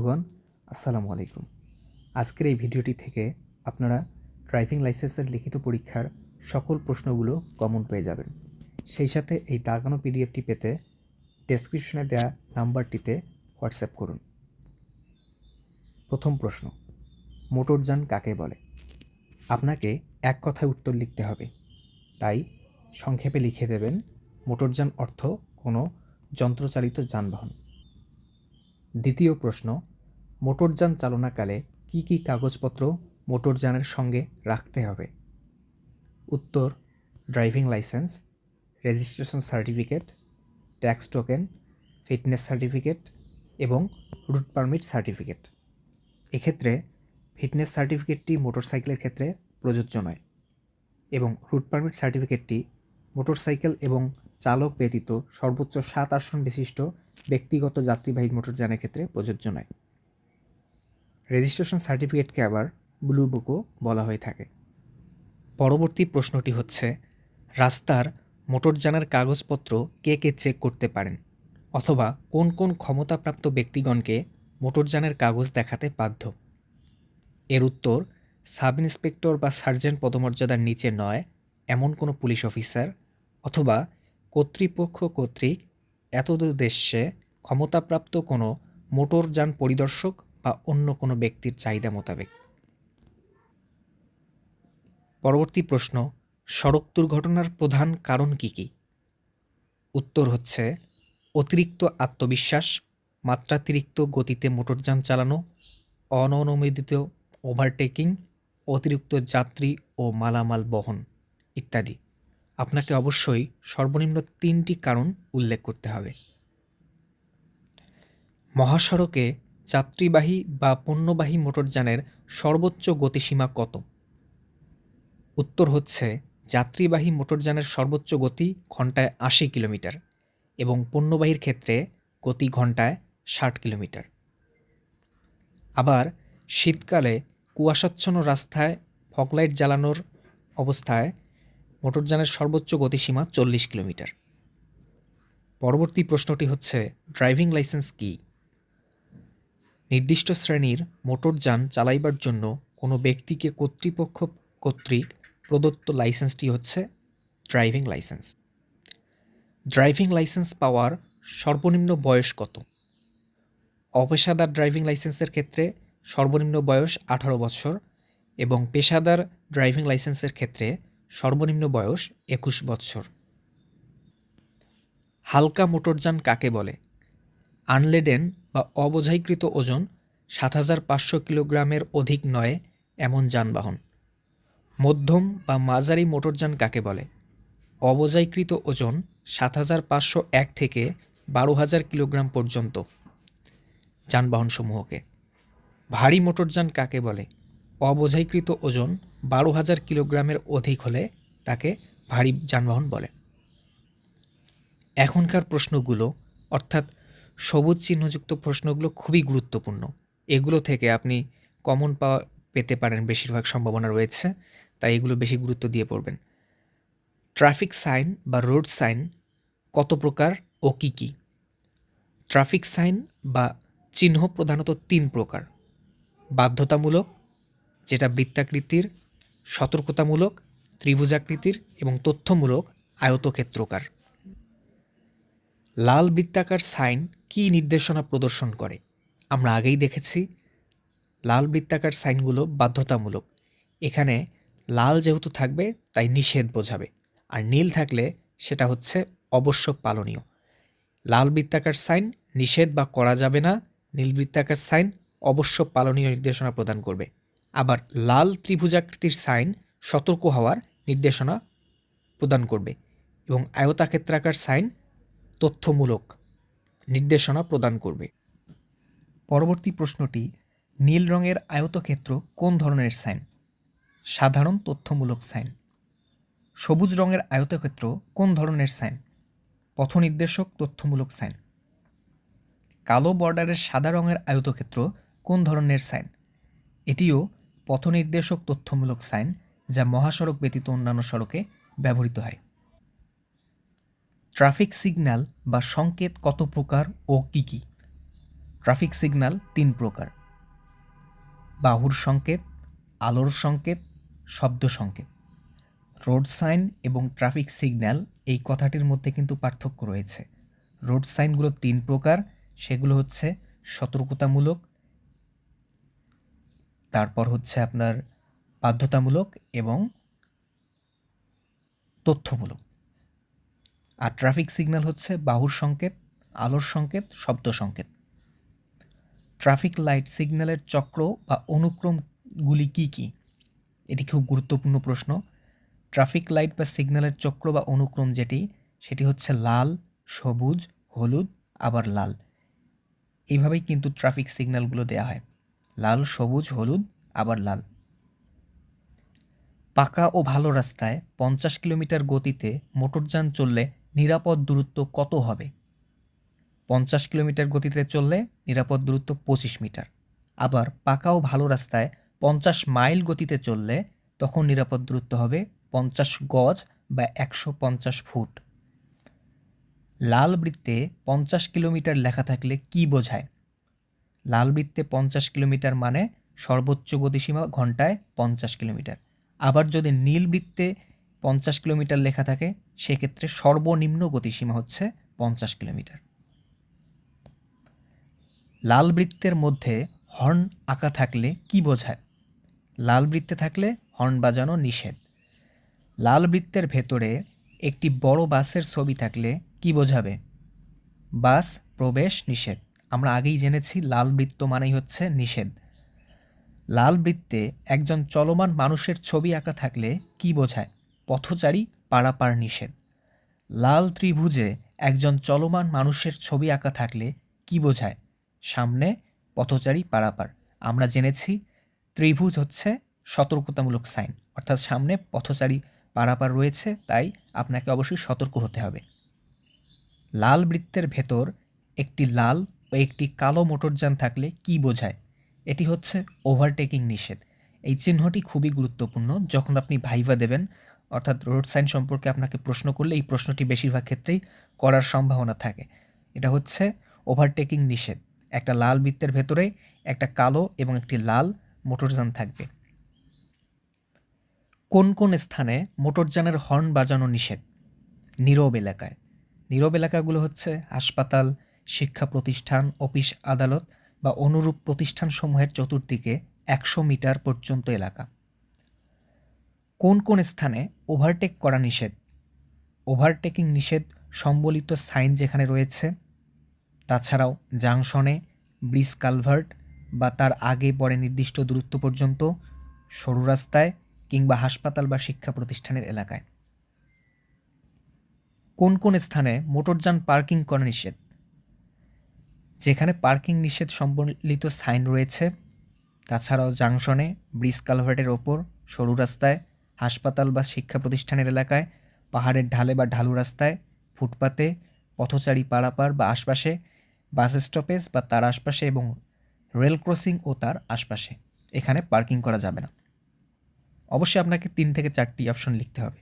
বন্ধুগণ, আসসালামু আলাইকুম। আজকের এই ভিডিওটি থেকে আপনারা ড্রাইভিং লাইসেন্সের লিখিত পরীক্ষার সকল প্রশ্নগুলো কমন পেয়ে যাবেন। সেই সাথে এই দাগানো পিডিএফটি পেতে ডেসক্রিপশনে দেওয়া নাম্বারটিতে হোয়াটসঅ্যাপ করুন। প্রথম প্রশ্ন, মোটরযান কাকে বলে? আপনাকে এক কথায় উত্তর লিখতে হবে, তাই সংক্ষেপে লিখে দেবেন মোটরযান অর্থ কোনো যন্ত্রচালিত যানবাহন। দ্বিতীয় প্রশ্ন, মোটরযান চালনাকালে কী কী কাগজপত্র মোটরযানের সঙ্গে রাখতে হবে? উত্তর, driving licence, registration certificate, tax token, fitness certificate এবং রুট পারমিট সার্টিফিকেট। এক্ষেত্রে ফিটনেস সার্টিফিকেটটি মোটরসাইকেলের ক্ষেত্রে প্রযোজ্য নয় এবং রুট পারমিট সার্টিফিকেটটি মোটরসাইকেল এবং চালক ব্যতীত সর্বোচ্চ 7 আসন বিশিষ্ট ব্যক্তিগত যাত্রীবাহী মোটরযানের ক্ষেত্রে প্রযোজ্য নয়। রেজিস্ট্রেশন সার্টিফিকেটকে আবার ব্লু বুকও বলা হয়ে থাকে। পরবর্তী প্রশ্নটি হচ্ছে, রাস্তার মোটরযানের কাগজপত্র কে কে চেক করতে পারেন, অথবা কোন কোন ক্ষমতাপ্রাপ্ত ব্যক্তিগণকে মোটরযানের কাগজ দেখাতে বাধ্য? এর উত্তর, সাব ইন্সপেক্টর বা সার্জেন্ট পদমর্যাদার নিচে নয় এমন কোনো পুলিশ অফিসার অথবা কর্তৃপক্ষ কর্তৃক এতদুদ্দেশ্যে ক্ষমতাপ্রাপ্ত কোনো মোটরযান পরিদর্শক বা অন্য কোনো ব্যক্তির চাহিদা মোতাবেক। পরবর্তী প্রশ্ন, সড়ক দুর্ঘটনার প্রধান কারণ কী কী? উত্তর হচ্ছে, অতিরিক্ত আত্মবিশ্বাস, মাত্রাতিরিক্ত গতিতে মোটরযান চালানো, অননুমোদিত ওভারটেকিং, অতিরিক্ত যাত্রী ও মালামাল বহন ইত্যাদি। আপনাকে অবশ্যই সর্বনিম্ন 3টি কারণ উল্লেখ করতে হবে। মহাসড়কে যাত্রীবাহী বা পণ্যবাহী মোটরযানের সর্বোচ্চ গতিসীমা কত? উত্তর হচ্ছে, যাত্রীবাহী মোটরযানের সর্বোচ্চ গতি ঘন্টায় 80 কিলোমিটার এবং পণ্যবাহীর ক্ষেত্রে গতি ঘন্টায় 60 কিলোমিটার। আবার শীতকালে কুয়াশাচ্ছন্ন রাস্তায় ফগলাইট জ্বালানোর অবস্থায় মোটরযানের সর্বোচ্চ গতিসীমা 40 কিলোমিটার। পরবর্তী প্রশ্নটি হচ্ছে, ড্রাইভিং লাইসেন্স কী? নির্দিষ্ট শ্রেণীর মোটরযান চালাইবার জন্য কোনো ব্যক্তিকে কর্তৃপক্ষ কর্তৃক প্রদত্ত লাইসেন্সটি হচ্ছে ড্রাইভিং লাইসেন্স। ড্রাইভিং লাইসেন্স পাওয়ার সর্বনিম্ন বয়স কত? অপেশাদার ড্রাইভিং লাইসেন্সের ক্ষেত্রে সর্বনিম্ন বয়স 18 বছর এবং পেশাদার ড্রাইভিং লাইসেন্সের ক্ষেত্রে সর্বনিম্ন বয়স 21 বছর। হালকা মোটরযান কাকে বলে? আনলেডেন বা অবোঝাইকৃত ওজন 7500 কিলোগ্রামের অধিক নয় এমন যানবাহন। মধ্যম বা মাঝারি মোটরযান কাকে বলে? অবোঝাইকৃত ওজন 7501 থেকে 12000 কিলোগ্রাম পর্যন্ত যানবাহনসমূহকে। ভারী মোটরযান কাকে বলে? অবোঝাইকৃত ওজন 12000 কিলোগ্রামের অধিক হলে তাকে ভারী যানবাহন বলে। এখনকার প্রশ্নগুলো অর্থাৎ সবুজ চিহ্নযুক্ত প্রশ্নগুলো খুবই গুরুত্বপূর্ণ। এগুলো থেকে আপনি কমন পেতে পারেন, বেশিরভাগ সম্ভাবনা রয়েছে, তাই এগুলো বেশি গুরুত্ব দিয়ে পড়বেন। ট্রাফিক সাইন বা রোড সাইন কত প্রকার ও কী কী? ট্রাফিক সাইন বা চিহ্ন প্রধানত 3 প্রকার: বাধ্যতামূলক, যেটা বৃত্তাকৃতির, সতর্কতামূলক, ত্রিভুজাকৃতির এবং তথ্যমূলক, আয়তক্ষেত্রাকার। লাল বৃত্তাকার সাইন কী নির্দেশনা প্রদর্শন করে? আমরা আগেই দেখেছি, লাল বৃত্তাকার সাইনগুলো বাধ্যতামূলক। এখানে লাল যেহেতু থাকবে তাই নিষেধ বোঝাবে, আর নীল থাকলে সেটা হচ্ছে অবশ্য পালনীয়। লাল বৃত্তাকার সাইন নিষেধ বা করা যাবে না, নীল বৃত্তাকার সাইন অবশ্য পালনীয় নির্দেশনা প্রদান করবে। আবার লাল ত্রিভুজাকৃতির সাইন সতর্ক হওয়ার নির্দেশনা প্রদান করবে এবং আয়তাক্ষেত্রাকার সাইন তথ্যমূলক নির্দেশনা প্রদান করবে। পরবর্তী প্রশ্নটি, নীল রঙের আয়তক্ষেত্র কোন ধরনের সাইন? সাধারণ তথ্যমূলক সাইন। সবুজ রঙের আয়তক্ষেত্র কোন ধরনের সাইন? পথনির্দেশক তথ্যমূলক সাইন। কালো বর্ডারের সাদা রঙের আয়তক্ষেত্র কোন ধরনের সাইন? এটিও পথনির্দেশক তথ্যমূলক সাইন, যা মহাসড়ক ব্যতীত অন্যান্য সড়কে ব্যবহৃত হয়। ট্রাফিক সিগন্যাল বা সংকেত কত প্রকার ও কী কী? ট্রাফিক সিগন্যাল ৩ প্রকার: বাহুর সংকেত, আলোর সংকেত, শব্দ সংকেত। রোড সাইন এবং ট্রাফিক সিগন্যাল এই কথাটির মধ্যে কিন্তু পার্থক্য রয়েছে। রোড সাইনগুলো ৩ প্রকার, সেগুলো হচ্ছে সতর্কতামূলক, তারপর হচ্ছে আপনার বাধ্যতামূলক এবং তথ্যমূলক। আর ট্রাফিক সিগন্যাল হচ্ছে বাহুর সংকেত, আলোর সংকেত, শব্দ সংকেত। ট্রাফিক লাইট সিগন্যালের চক্র বা অনুক্রমগুলি কী কী? এটি খুব গুরুত্বপূর্ণ প্রশ্ন। ট্রাফিক লাইট বা সিগন্যালের চক্র বা অনুক্রম সেটি হচ্ছে লাল, সবুজ, হলুদ, আবার লাল। এইভাবেই কিন্তু ট্রাফিক সিগন্যালগুলো দেয়া হয়: লাল, সবুজ, হলুদ, আবার লাল। পাকা ও ভালো রাস্তায় 50 কিলোমিটার গতিতে মোটরযান চললে নিরাপদ দূরত্ব কত হবে? 50 কিলোমিটার গতিতে চললে নিরাপদ দূরত্ব 25 মিটার। আবার পাকা ও ভালো রাস্তায় 50 মাইল গতিতে চললে তখন নিরাপদ দূরত্ব হবে 50 গজ বা 150 ফুট। লাল বৃত্তে 50 কিলোমিটার লেখা থাকলে কি বোঝায়? লাল বৃত্তে 50 কিলোমিটার মানে সর্বোচ্চ গতিসীমা ঘন্টায় 50 কিলোমিটার। আবার যদি নীল বৃত্তে 50 কিলোমিটার লেখা থাকে সেক্ষেত্রে সর্বনিম্ন গতিসীমা হচ্ছে 50 কিলোমিটার। লাল বৃত্তের মধ্যে হর্ন আঁকা থাকলে কি বোঝায়? লাল বৃত্তে থাকলে হর্ন বাজানো নিষেধ। লাল বৃত্তের ভেতরে একটি বড় বাসের ছবি থাকলে কি বোঝাবে? বাস প্রবেশ নিষেধ। আমরা আগেই জেনেছি লাল বৃত্ত মানেই হচ্ছে নিষেধ। লাল বৃত্তে একজন চলমান মানুষের ছবি আঁকা থাকলে কি বোঝায়? পথচারী পারাপার নিষেধ। লাল ত্রিভুজে একজন চলমান মানুষের ছবি আঁকা থাকলে কি বোঝায়? সামনে পথচারী পারাপার। আমরা জেনেছি ত্রিভুজ হচ্ছে সতর্কতামূলক সাইন, অর্থাৎ সামনে পথচারী পারাপার রয়েছে, তাই আপনাকে অবশ্যই সতর্ক হতে হবে। লাল বৃত্তের ভেতর একটি লাল ও একটি কালো মোটরযান থাকলে কি বোঝায়? এটি হচ্ছে ওভারটেকিং নিষেধ। এই চিহ্নটি খুবই গুরুত্বপূর্ণ। যখন আপনি ভাইভা দেবেন, অর্থাৎ রোড সাইন সম্পর্কে আপনাকে প্রশ্ন করলে এই প্রশ্নটি বেশিরভাগ ক্ষেত্রেই করার সম্ভাবনা থাকে। এটা হচ্ছে ওভারটেকিং নিষেধ। একটা লাল বৃত্তের ভেতরে একটা কালো এবং একটি লাল মোটরযান থাকবে। কোন কোন স্থানে মোটরযানের হর্ন বাজানো নিষেধ? নীরব এলাকায়। নীরব এলাকাগুলো হচ্ছে হাসপাতাল, শিক্ষা প্রতিষ্ঠান, অফিস আদালত বা অনুরূপ প্রতিষ্ঠানসমূহের চতুর্দিকে 100 মিটার পর্যন্ত এলাকা। কোন কোন স্থানে ওভারটেক করা নিষেধ? ওভারটেকিং নিষেধ সম্বলিত সাইন যেখানে রয়েছে, তাছাড়াও জাংশনে, ব্রিজ কালভার্ট বা তার আগে পরে নির্দিষ্ট দূরত্ব পর্যন্ত, সরু রাস্তায় কিংবা হাসপাতাল বা শিক্ষা প্রতিষ্ঠানের এলাকায়। কোন কোন স্থানে মোটরযান পার্কিং করা নিষেধ? যেখানে পার্কিং নিষেধ সম্বলিত সাইন রয়েছে, তাছাড়াও জাংশনে, ব্রিজ কালভার্টের ওপর, সরু রাস্তায়, হাসপাতাল বা শিক্ষা প্রতিষ্ঠানের এলাকায়, পাহাড়ের ঢালে বা ঢালু রাস্তায়, ফুটপাতে, পথচারী পারাপার বা আশপাশে, বাস স্টপেজ বা তার আশপাশে এবং রেল ক্রসিং ও তার আশপাশে। এখানে পার্কিং করা যাবে না। অবশ্যই আপনাকে 3 থেকে 4টি অপশন লিখতে হবে।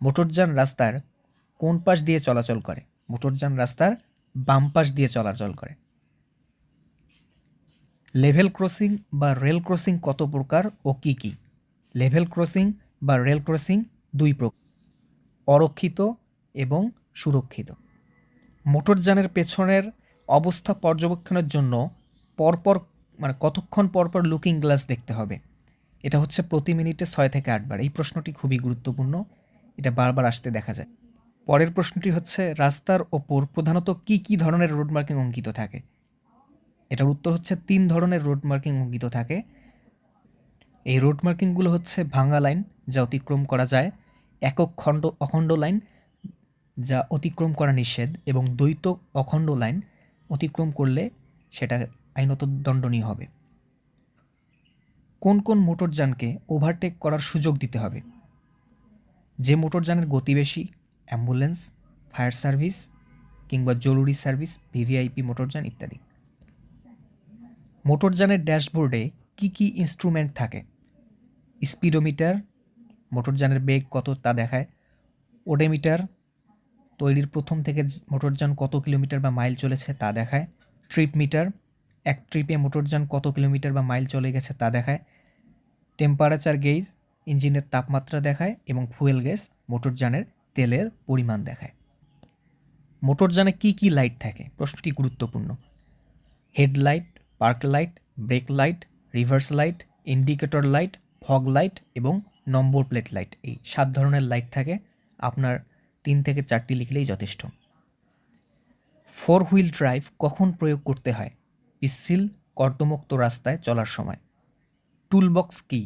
মোটরযান রাস্তার কোন পাশ দিয়ে চলাচল করে? মোটরযান রাস্তার বাম পাশ দিয়ে চলাচল করে। লেভেল ক্রসিং বা রেল ক্রসিং কত প্রকার ও কি কি? লেভেল ক্রসিং বা রেল ক্রসিং 2 প্রকার: অরক্ষিত এবং সুরক্ষিত। মোটরযানের পেছনের অবস্থা পর্যবেক্ষণের জন্য পরপর কতক্ষণ পরপর লুকিং গ্লাস দেখতে হবে? এটা হচ্ছে প্রতি মিনিটে 6 থেকে 8 বার। এই প্রশ্নটি খুবই গুরুত্বপূর্ণ, এটা বারবার আসতে দেখা যায়। পরের প্রশ্নটি হচ্ছে রাস্তার ওপর প্রধানত কি কি ধরনের রোড মার্কিং অঙ্কিত থাকে? এটার উত্তর হচ্ছে 3 ধরনের রোড মার্কিং অঙ্কিত থাকে। এই রোড মার্কিংগুলো হচ্ছে ভাঙা লাইন, যা অতিক্রম করা যায়; একক অখণ্ড লাইন, যা অতিক্রম করা নিষেধ; এবং দ্বৈত অখণ্ড লাইন অতিক্রম করলে সেটা আইনত দণ্ডনীয় হবে। কোন কোন মোটরযানকে ওভারটেক করার সুযোগ দিতে হবে? যে মোটরযানের গতি বেশি, অ্যাম্বুলেন্স, ফায়ার সার্ভিস কিংবা জরুরি সার্ভিস, ভিভিআইপি মোটরযান ইত্যাদি। মোটরযানের ড্যাশবোর্ডে কি কি ইনস্ট্রুমেন্ট থাকে? স্পিডোমিটার, মোটরযানের বেগ কত তা দেখায়; ওডোমিটার, তৈরির প্রথম থেকে মোটরযান কত কিলোমিটার বা মাইল চলেছে তা দেখায়; ট্রিপ মিটার, এক ট্রিপে মোটরযান কত কিলোমিটার বা মাইল চলে গেছে তা দেখায়। টেম্পারেচার গেজ ইঞ্জিনের তাপমাত্রা দেখায় এবং ফুয়েল গেজ মোটরযানের তেলের পরিমাণ দেখায়। মোটরযানে কী কী লাইট থাকে? প্রশ্নটি গুরুত্বপূর্ণ। Headlight, park light, brake light, reverse light, indicator light, fog light এবং নম্বর প্লেট লাইট, এই 7 ধরনের লাইট থাকে। আপনার 3 থেকে 4টি লিখলেই যথেষ্ট। 4 হুইল ড্রাইভ কখন প্রয়োগ করতে হয়? পিচ্ছিল কর্দমুক্ত রাস্তায় চলার সময়। টুলবক্স কী?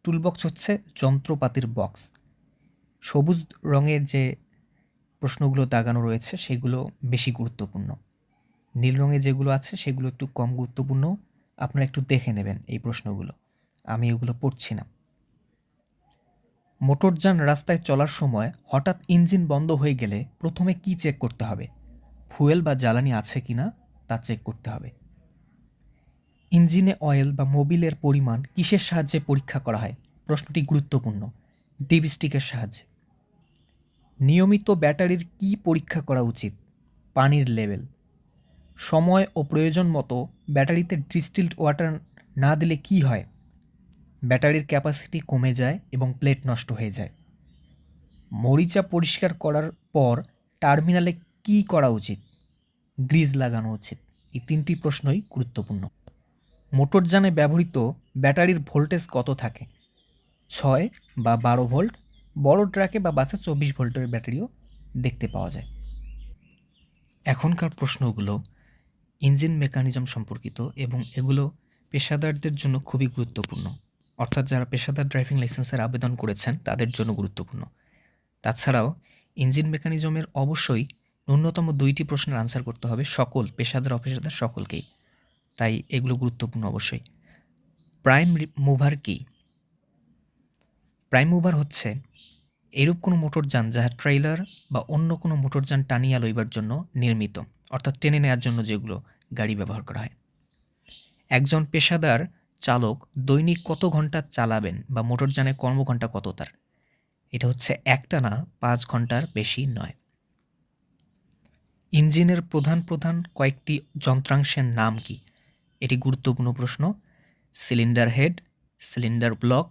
টুলবক্স হচ্ছে যন্ত্রপাতির বক্স। সবুজ রঙের যে প্রশ্নগুলো দাগানো রয়েছে সেগুলো বেশি গুরুত্বপূর্ণ, নীল রঙে যেগুলো আছে সেগুলো একটু কম গুরুত্বপূর্ণ। আপনারা একটু দেখে নেবেন এই প্রশ্নগুলো, আমি এগুলো পড়ছি না। মোটরযান রাস্তায় চলার সময় হঠাৎ ইঞ্জিন বন্ধ হয়ে গেলে প্রথমে কি চেক করতে হবে? ফুয়েল বা জ্বালানি আছে কিনা তা চেক করতে হবে। ইঞ্জিনে অয়েল বা মোবিলের পরিমাণ কিসের সাহায্যে পরীক্ষা করা হয়? প্রশ্নটি গুরুত্বপূর্ণ। ডিপস্টিকের সাহায্যে। নিয়মিত ব্যাটারির কি পরীক্ষা করা উচিত? পানির লেভেল। সময় ও প্রয়োজন মতো ব্যাটারিতে ডিস্টিলড ওয়াটার না দিলে কি হয়? ব্যাটারির ক্যাপাসিটি কমে যায় এবং প্লেট নষ্ট হয়ে যায়। মরিচা পরিষ্কার করার পর টার্মিনালে কি করা উচিত? গ্রিজ লাগানো উচিত। এই 3টি প্রশ্নই গুরুত্বপূর্ণ। মোটরযানে ব্যবহৃত ব্যাটারির ভোল্টেজ কত থাকে? 6 বা 12 ভোল্ট। বড় ট্রাকে বা বাসে 24 ভোল্টের ব্যাটারিও দেখতে পাওয়া যায়। এখনকার প্রশ্নগুলো ইঞ্জিন মেকানিজম সম্পর্কিত এবং এগুলো পেশাদারদের জন্য খুবই গুরুত্বপূর্ণ, অর্থাৎ যারা পেশাদার ড্রাইভিং লাইসেন্সের আবেদন করেছেন তাদের জন্য গুরুত্বপূর্ণ। তাছাড়াও ইঞ্জিন মেকানিজমের অবশ্যই ন্যূনতম 2টি প্রশ্নের আনসার করতে হবে সকল পেশাদার অপেশাদার সকলকেই, তাই এগুলো গুরুত্বপূর্ণ অবশ্যই। প্রাইম মুভার কি? প্রাইম মুভার হচ্ছে এরূপ কোনো মোটরযান যাহা ট্রেইলার বা অন্য কোনো মোটরযান টানিয়া লইবার জন্য নির্মিত, অর্থাৎ টেনে নেওয়ার জন্য যেগুলো গাড়ি ব্যবহার করা হয়। একজন পেশাদার চালক দৈনিক কত ঘন্টা চালাবেন বা মোটরযানের কর্মঘণ্টা কত তার? এটা হচ্ছে একটানা 5 ঘন্টার বেশি নয়। ইঞ্জিনের প্রধান প্রধান কয়েকটি যন্ত্রাংশের নাম কি? এটি গুরুত্বপূর্ণ প্রশ্ন। Cylinder head, cylinder block,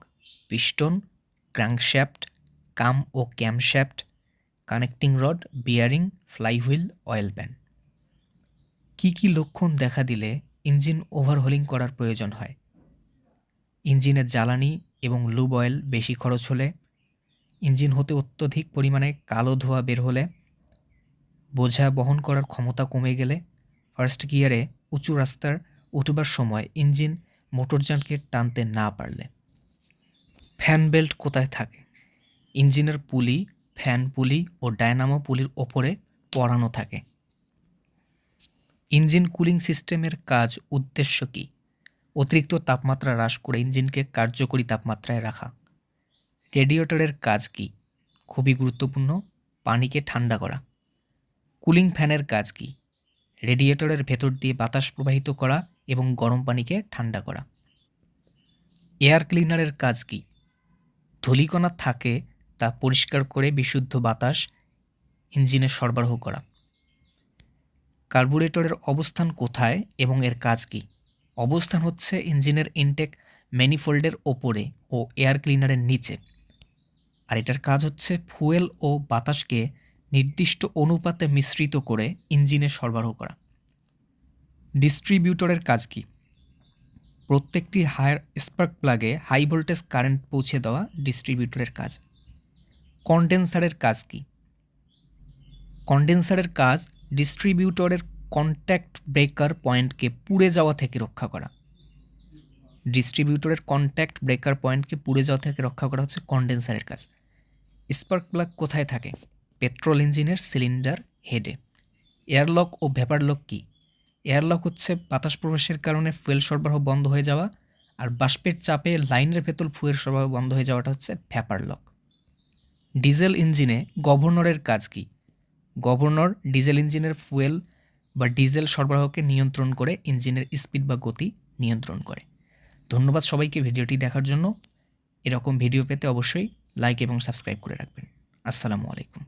piston, crankshaft, cam ও camshaft, connecting rod, bearing, flywheel, oil pan. কি কি লক্ষণ দেখা দিলে ইঞ্জিন ওভারহোলিং করার প্রয়োজন হয়? ইঞ্জিনের জ্বালানি এবং লুব অয়েল বেশি খরচ হলে, ইঞ্জিন হতে অত্যধিক পরিমাণে কালো ধোঁয়া বের হলে, বোঝা বহন করার ক্ষমতা কমে গেলে, ফার্স্ট গিয়ারে উঁচু রাস্তার উঠবার সময় ইঞ্জিন মোটরযানকে টানতে না পারলে। ফ্যান বেল্ট কোথায় থাকে? ইঞ্জিনের পুলি, ফ্যান পুলি ও ডায়নামো পুলির ওপরে পরানো থাকে। ইঞ্জিন কুলিং সিস্টেমের কাজ উদ্দেশ্য কী? অতিরিক্ত তাপমাত্রা হ্রাস করে ইঞ্জিনকে কার্যকরী তাপমাত্রায় রাখা। রেডিয়েটরের কাজ কী? খুবই গুরুত্বপূর্ণ, পানিকে ঠান্ডা করা। কুলিং ফ্যানের কাজ কী? রেডিয়েটরের ভেতর দিয়ে বাতাস প্রবাহিত করা এবং গরম পানিকে ঠান্ডা করা। এয়ার ক্লিনারের কাজ কী? ধূলিকণা থাকে তা পরিষ্কার করে বিশুদ্ধ বাতাস ইঞ্জিনে সরবরাহ করা। কার্বুরেটরের অবস্থান কোথায় এবং এর কাজ কী? অবস্থান হচ্ছে ইঞ্জিনের ইনটেক ম্যানিফোল্ডের ওপরে ও এয়ার ক্লিনারের নিচে, আর এটার কাজ হচ্ছে ফুয়েল ও বাতাসকে নির্দিষ্ট অনুপাতে মিশ্রিত করে ইঞ্জিনে সরবরাহ করা। ডিস্ট্রিবিউটরের কাজ কী? প্রত্যেকটি হায়ার স্পার্ক প্লাগে হাই ভোল্টেজ কারেন্ট পৌঁছে দেওয়া ডিস্ট্রিবিউটরের কাজ। কন্ডেন্সারের কাজ কী? কন্ডেন্সারের কাজ ডিস্ট্রিবিউটরের কন্ট্যাক্ট ব্রেকার পয়েন্টকে পুড়ে যাওয়া থেকে রক্ষা করা। ডিস্ট্রিবিউটরের কন্ট্যাক্ট ব্রেকার পয়েন্টকে পুড়ে যাওয়া থেকে রক্ষা করা হচ্ছে কন্ডেন্সারের কাজ। স্পার্ক প্লাগ কোথায় থাকে? পেট্রোল ইঞ্জিনের সিলিন্ডার হেডে। এয়ারলক ও ভেপারলক কী? এয়ারলক হচ্ছে বাতাস প্রবেশের কারণে ফুয়েল সরবরাহ বন্ধ হয়ে যাওয়া, আর বাষ্পের চাপে লাইনের ভেতর ফুয়েল সরবরাহ বন্ধ হয়ে যাওয়াটা হচ্ছে ভেপারলক। ডিজেল ইঞ্জিনে গভর্নরের কাজ কী? গভর্নর ডিজেল ইঞ্জিনের ফুয়েল বা ডিজেল সরবরাহকে নিয়ন্ত্রণ করে ইঞ্জিনের স্পিড বা গতি নিয়ন্ত্রণ করে। ধন্যবাদ সবাইকে ভিডিওটি দেখার জন্য। এরকম ভিডিও পেতে অবশ্যই লাইক এবং সাবস্ক্রাইব করে রাখবেন। আসসালামু আলাইকুম।